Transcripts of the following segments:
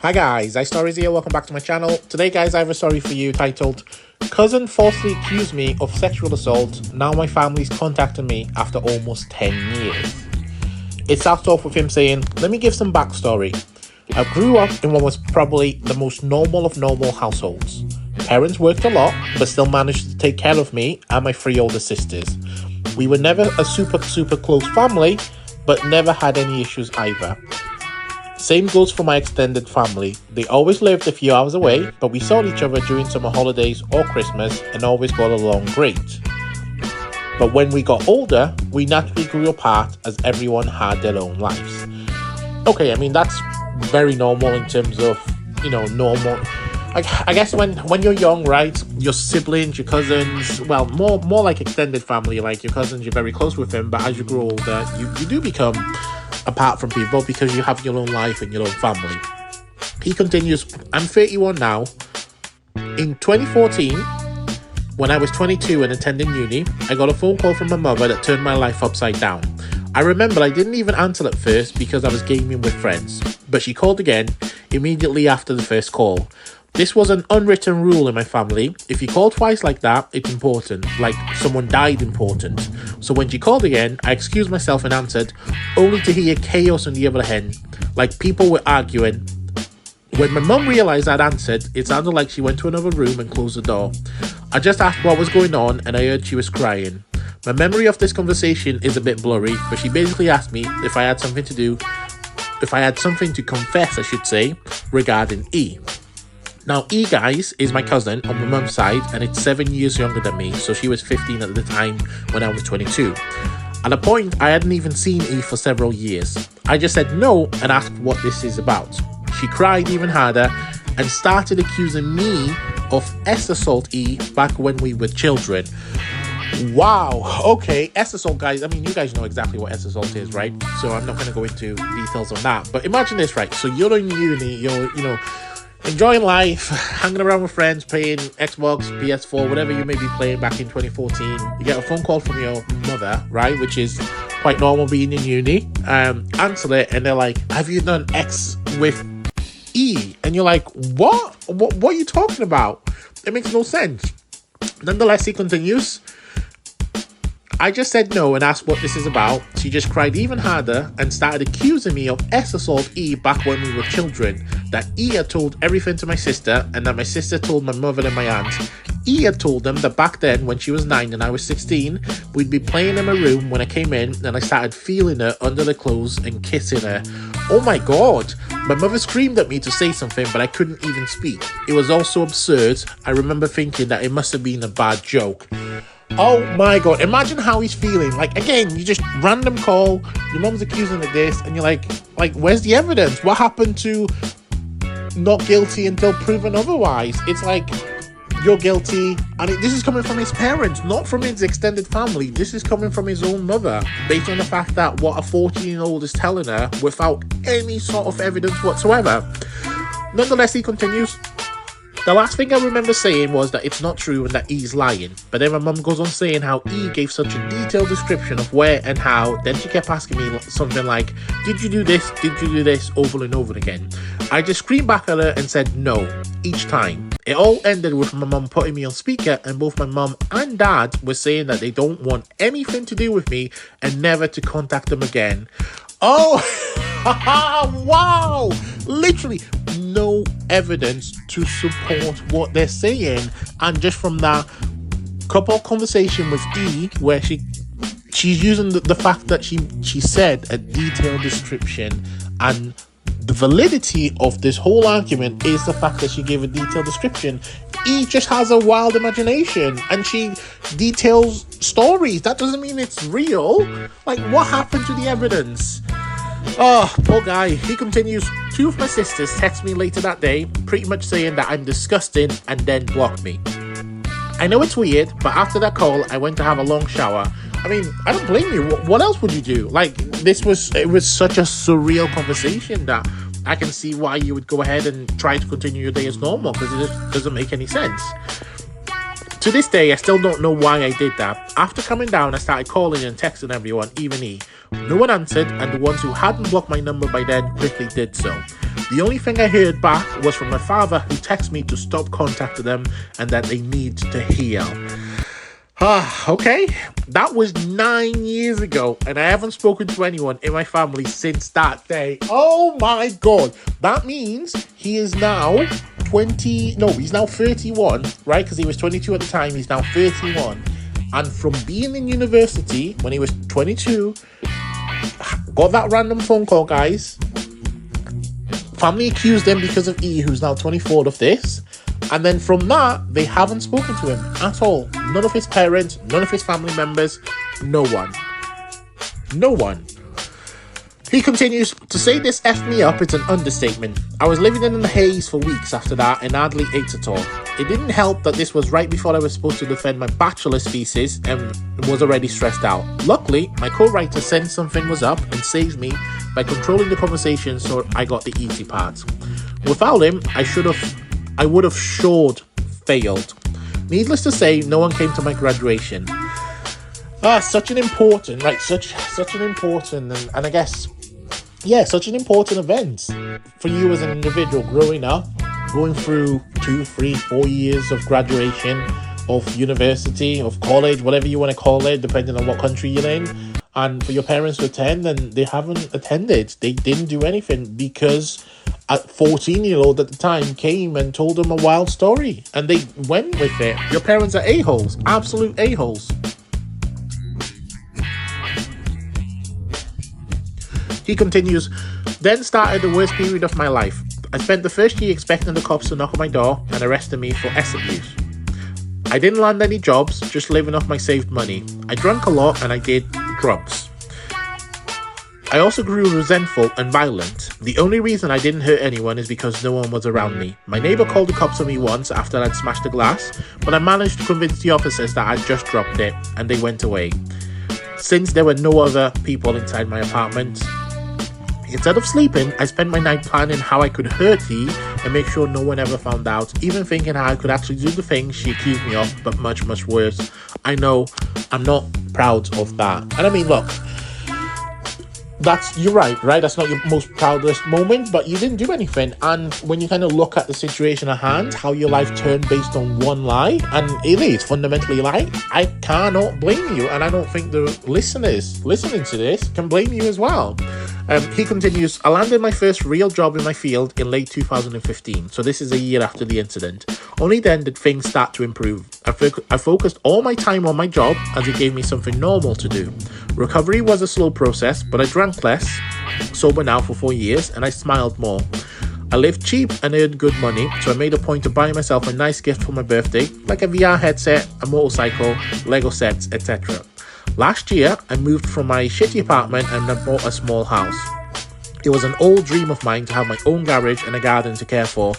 Hi guys, IDOWorkHereLady, welcome back to my channel. Today guys, I have a story for you titled, Cousin falsely accused me of sexual assault, now my family's contacting me after almost 10 years. It starts off with him saying, let me give some backstory. I grew up in what was probably the most normal of normal households. Parents worked a lot, but still managed to take care of me and my 3 older sisters. We were never a super close family, but never had any issues either. Same goes for my extended family. They always lived a few hours away, but we saw each other during summer holidays or Christmas and always got along great. But when we got older, we naturally grew apart as everyone had their own lives. Okay, I mean, that's very normal in terms of, normal. I guess when you're young, right, your siblings, your cousins, well, more like extended family, like your cousins, you're very close with them, but as you grow older, you do become apart from people because you have your own life and your own family. He continues, I'm 31 now. In 2014, when I was 22 and attending uni, I got a phone call from my mother that turned my life upside down. I remember I didn't even answer at first because I was gaming with friends, but she called again immediately after the first call. This was an unwritten rule in my family. If you call twice like that, it's important, like someone died important. So when she called again, I excused myself and answered, only to hear chaos on the other end, like people were arguing. When my mum realised I'd answered, it sounded like she went to another room and closed the door. I just asked what was going on and I heard she was crying. My memory of this conversation is a bit blurry, but she basically asked me if I had something to confess, I should say, regarding E. Now, E, guys, is my cousin on my mum's side, and it's 7 years younger than me, so she was 15 at the time when I was 22. At a point, I hadn't even seen E for several years. I just said no and asked what this is about. She cried even harder and started accusing me of S-assault E back when we were children. Wow, okay, S-assault, guys, I mean, you guys know exactly what S-assault is, right? So I'm not going to go into details on that, but imagine this, right? So you're in uni, you're, enjoying life, hanging around with friends, playing Xbox, PS4, whatever you may be playing back in 2014. You get a phone call from your mother, right, which is quite normal being in uni. Answer it, and they're like, have you done X with E? And you're like, what are you talking about? It makes no sense. Nonetheless, he continues, I just said no and asked what this is about. She just cried even harder and started accusing me of S-assault E back when we were children. That E had told everything to my sister and that my sister told my mother and my aunt. E had told them that back then, when she was 9 and I was 16, we'd be playing in my room when I came in and I started feeling her under the clothes and kissing her. Oh my god! My mother screamed at me to say something, but I couldn't even speak. It was all so absurd. I remember thinking that it must have been a bad joke. Oh my god, imagine how he's feeling. Like, again, you just random call, your mom's accusing of this, and you're like, where's the evidence? What happened to not guilty until proven otherwise? It's like, you're guilty, and this is coming from his parents, not from his extended family. This is coming from his own mother, based on the fact that what a 14-year-old is telling her without any sort of evidence whatsoever. Nonetheless, he continues, the last thing I remember saying was that it's not true and that E's lying. But then my mum goes on saying how E gave such a detailed description of where and how. Then she kept asking me something like, did you do this? Did you do this? Over and over again. I just screamed back at her and said no, each time. It all ended with my mum putting me on speaker and both my mum and dad were saying that they don't want anything to do with me and never to contact them again. Oh, wow! Literally no evidence to support what they're saying, and just from that couple conversation with E, where she's using the fact that she said a detailed description, and the validity of this whole argument is the fact that she gave a detailed description. E just has a wild imagination and she details stories. That doesn't mean it's real. Like, what happened to the evidence? Oh, poor guy. He continues, 2 of my sisters text me later that day, pretty much saying that I'm disgusting and then blocked me. I know it's weird, but after that call, I went to have a long shower. I mean, I don't blame you. What else would you do? Like, it was such a surreal conversation that I can see why you would go ahead and try to continue your day as normal, because it just doesn't make any sense. To this day, I still don't know why I did that. After coming down, I started calling and texting everyone, even E. No one answered, and the ones who hadn't blocked my number by then quickly did so. The only thing I heard back was from my father, who texted me to stop contacting them and that they need to heal. Okay, that was 9 years ago, and I haven't spoken to anyone in my family since that day. Oh my god, that means he is now he's now 31, right? Because he was 22 at the time, he's now 31. And from being in university when he was 22, got that random phone call, guys. Family accused him because of E, who's now 24, of this. And then from that, they haven't spoken to him at all. None of his parents, none of his family members, no one. No one. He continues to say this effed me up. It's an understatement. I was living in the haze for weeks after that and hardly ate at all. It didn't help that this was right before I was supposed to defend my bachelor's thesis and was already stressed out. Luckily, my co-writer sensed something was up and saved me by controlling the conversation, so I got the easy part. Without him, I would have failed. Needless to say, no one came to my graduation. Such an important, right? Such an important, and I guess, yeah, such an important event for you as an individual growing up, going through 2, 3, 4 years of graduation, of university, of college, whatever you want to call it, depending on what country you're in. And for your parents to attend, and they haven't attended. They didn't do anything because a 14-year-old at the time came and told them a wild story. And they went with it. Your parents are a-holes. Absolute a-holes. He continues, then started the worst period of my life. I spent the first year expecting the cops to knock on my door and arresting me for S abuse. I didn't land any jobs, just living off my saved money. I drank a lot and I did drugs. I also grew resentful and violent. The only reason I didn't hurt anyone is because no one was around me. My neighbour called the cops on me once after I'd smashed the glass, but I managed to convince the officers that I'd just dropped it, and they went away. Since there were no other people inside my apartment, instead of sleeping, I spent my night planning how I could hurt her and make sure no one ever found out, even thinking how I could actually do the thing she accused me of, but much, much worse. I know, I'm not proud of that. And I mean, look, you're right? That's not your most proudest moment, but you didn't do anything. And when you kind of look at the situation at hand, how your life turned based on one lie, and it is fundamentally a lie, I cannot blame you. And I don't think the listeners listening to this can blame you as well. He continues, I landed my first real job in my field in late 2015. So this is a year after the incident. Only then did things start to improve. I focused all my time on my job as it gave me something normal to do. Recovery was a slow process, but I drank less, sober now for 4 years, and I smiled more. I lived cheap and earned good money, so I made a point of buying myself a nice gift for my birthday, like a VR headset, a motorcycle, Lego sets, etc. Last year, I moved from my shitty apartment and I bought a small house. It was an old dream of mine to have my own garage and a garden to care for.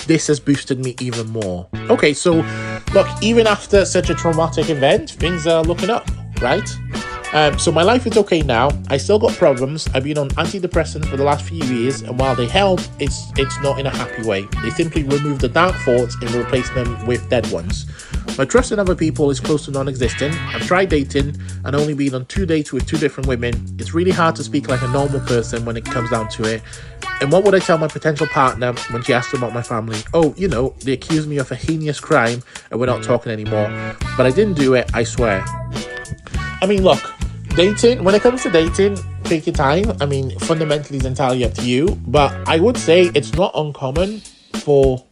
This has boosted me even more. Okay, so look, even after such a traumatic event, things are looking up, right? So my life is okay now. I still got problems. I've been on antidepressants for the last few years, and while they help, it's not in a happy way. They simply remove the dark thoughts and replace them with dead ones. My trust in other people is close to non-existent. I've tried dating and only been on 2 dates with 2 different women. It's really hard to speak like a normal person when it comes down to it. And what would I tell my potential partner when she asked about my family? Oh, they accused me of a heinous crime and we're not talking anymore. But I didn't do it, I swear. I mean, look, dating, when it comes to dating, take your time. I mean, fundamentally, it's entirely up to you. But I would say it's not uncommon for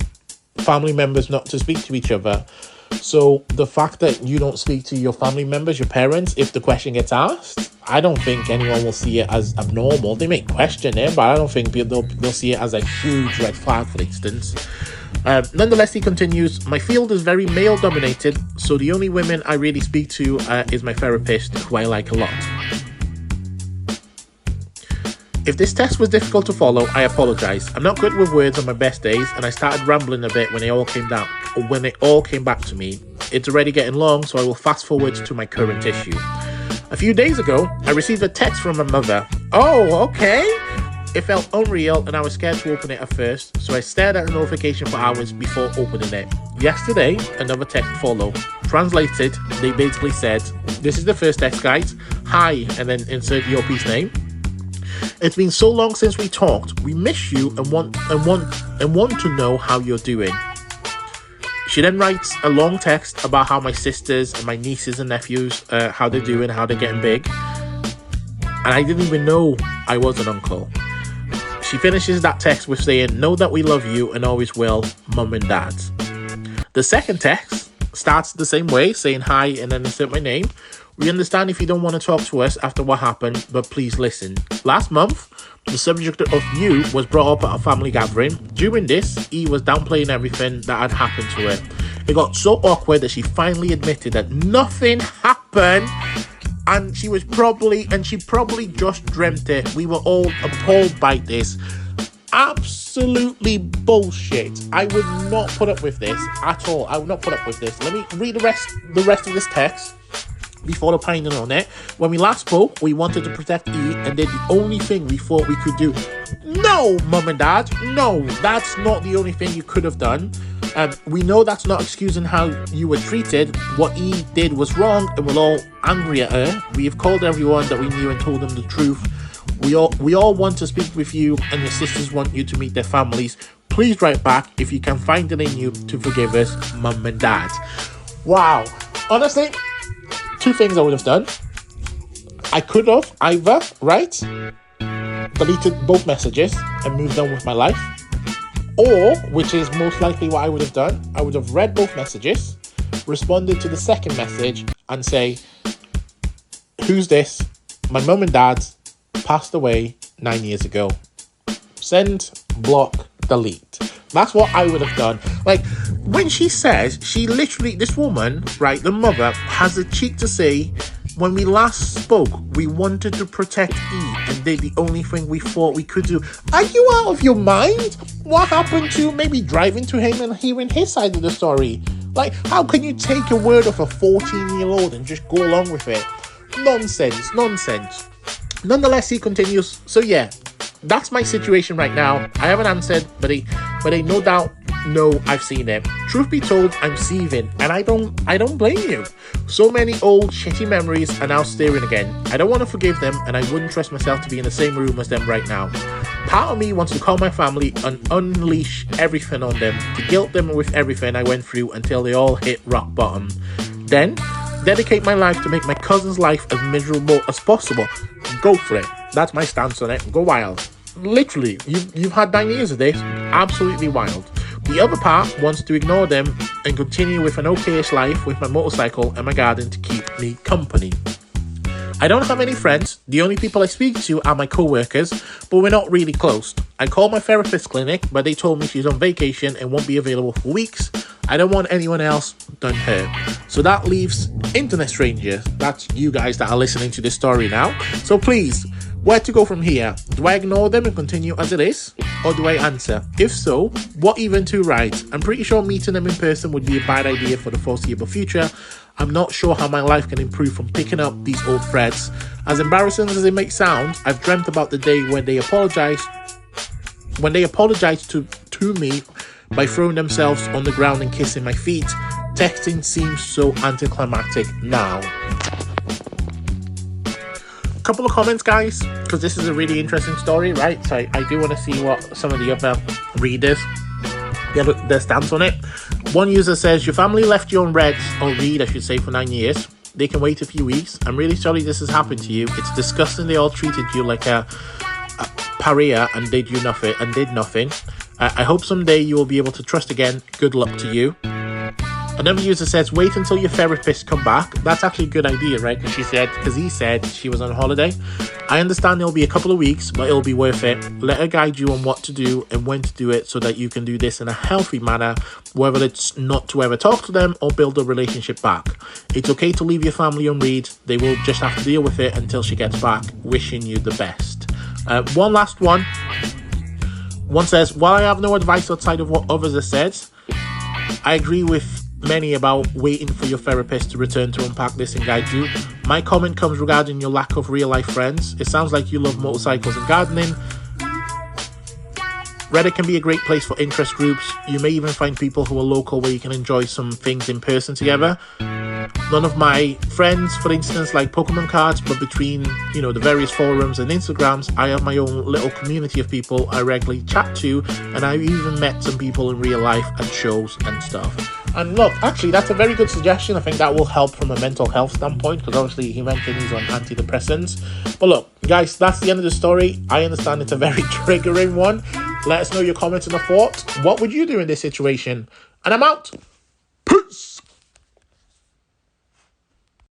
family members not to speak to each other. So the fact that you don't speak to your family members, your parents, if the question gets asked, I don't think anyone will see it as abnormal. They may question it, but I don't think they'll see it as a huge red flag, for instance. Nonetheless, he continues, my field is very male dominated, so the only women I really speak to is my therapist, who I like a lot. If this test was difficult to follow, I apologize. I'm not good with words on my best days, and I started rambling a bit when it all came back to me. It's already getting long, so I will fast forward to my current issue. A few days ago, I received a text from my mother. Oh, okay. It felt unreal, and I was scared to open it at first, so I stared at the notification for hours before opening it. Yesterday, another text followed. Translated, they basically said, this is the first text, guys. Hi, and then insert your piece name. It's been so long since we talked. We miss you and want to know how you're doing. She then writes a long text about how my sisters and my nieces and nephews, how they're doing, how they're getting big. And I didn't even know I was an uncle. She finishes that text with saying, know that we love you and always will, Mum and Dad. The second text starts the same way, saying hi and then insert my name. We understand if you don't want to talk to us after what happened, but please listen. Last month, the subject of you was brought up at a family gathering. During this, E was downplaying everything that had happened to her. It got so awkward that she finally admitted that nothing happened, and she probably just dreamt it. We were all appalled by this. Absolutely bullshit. I would not put up with this at all. I would not put up with this. Let me read the rest of this text before opining on it. When we last spoke, we wanted to protect E and did the only thing we thought we could do. No, Mum and Dad, no, that's not the only thing you could have done. We know that's not excusing how you were treated. What E did was wrong and we're all angry at her. We have called everyone that we knew and told them the truth. We all want to speak with you, and your sisters want you to meet their families. Please write back if you can find it in you to forgive us, Mum and Dad. Wow. Honestly, two things I would have done. I could have either, deleted both messages and moved on with my life. Or, which is most likely what I would have done, I would have read both messages, responded to the second message and say, who's this? My mum and dad passed away 9 years ago. Send, block, delete. That's what I would have done. Like, when she says, she literally, this woman, right, the mother, has the cheek to say, when we last spoke, we wanted to protect E and did the only thing we thought we could do. Are you out of your mind? What happened to maybe driving to him and hearing his side of the story? Like, how can you take a word of a 14-year-old and just go along with it? Nonsense. Nonetheless, he continues. So yeah, that's my situation right now. I haven't answered, but they no doubt know I've seen it. Truth be told, I'm seething, and I don't blame you. So many old shitty memories are now stirring again. I don't want to forgive them, and I wouldn't trust myself to be in the same room as them right now. Part of me wants to call my family and unleash everything on them, to guilt them with everything I went through until they all hit rock bottom. Then dedicate my life to make my cousin's life as miserable as possible. Go for it. That's my stance on it. Go wild. Literally, you've had 9 years of this. Absolutely wild. The other part wants to ignore them and continue with an okayish life with my motorcycle and my garden to keep me company. I don't have any friends. The only people I speak to are my co-workers, but we're not really close. I called my therapist clinic, but they told me she's on vacation and won't be available for weeks. I don't want anyone else than her. So that leaves internet strangers. That's you guys that are listening to this story now. So please, where to go from here? Do I ignore them and continue as it is? Or do I answer? If so, what even to write? I'm pretty sure meeting them in person would be a bad idea for the foreseeable future. I'm not sure how my life can improve from picking up these old threads. As embarrassing as it may sound, I've dreamt about the day when they apologized to me by throwing themselves on the ground and kissing my feet. Texting seems so anticlimactic now. Couple of comments, guys, because this is a really interesting story, right? So I do want to see what some of the other readers, their stance on it. One user says, your family left you on red, or read I should say, for 9 years. They can wait a few weeks. I'm really sorry this has happened to you. It's disgusting they all treated you like a pariah and did nothing. I hope someday you will be able to trust again. Good luck to you. Another user says, wait until your therapist come back. That's actually a good idea, right? Because he said she was on holiday. I understand it'll be a couple of weeks, but it'll be worth it. Let her guide you on what to do and when to do it so that you can do this in a healthy manner, whether it's not to ever talk to them or build a relationship back. It's okay to leave your family on read. They will just have to deal with it until she gets back. Wishing you the best. One last one. One says, while I have no advice outside of what others have said, I agree with many about waiting for your therapist to return to unpack this and guide you. My comment comes regarding your lack of real life friends. It sounds like you love motorcycles and gardening. Reddit can be a great place for interest groups. You may even find people who are local where you can enjoy some things in person together. None of my friends, for instance, like Pokemon cards, but between, you know, the various forums and Instagrams, I have my own little community of people I regularly chat to, and I've even met some people in real life at shows and stuff. And look, actually, that's a very good suggestion. I think that will help from a mental health standpoint, because obviously he mentioned he's on antidepressants. But look, guys, that's the end of the story. I understand it's a very triggering one. Let us know your comments and your thoughts. What would you do in this situation? And I'm out.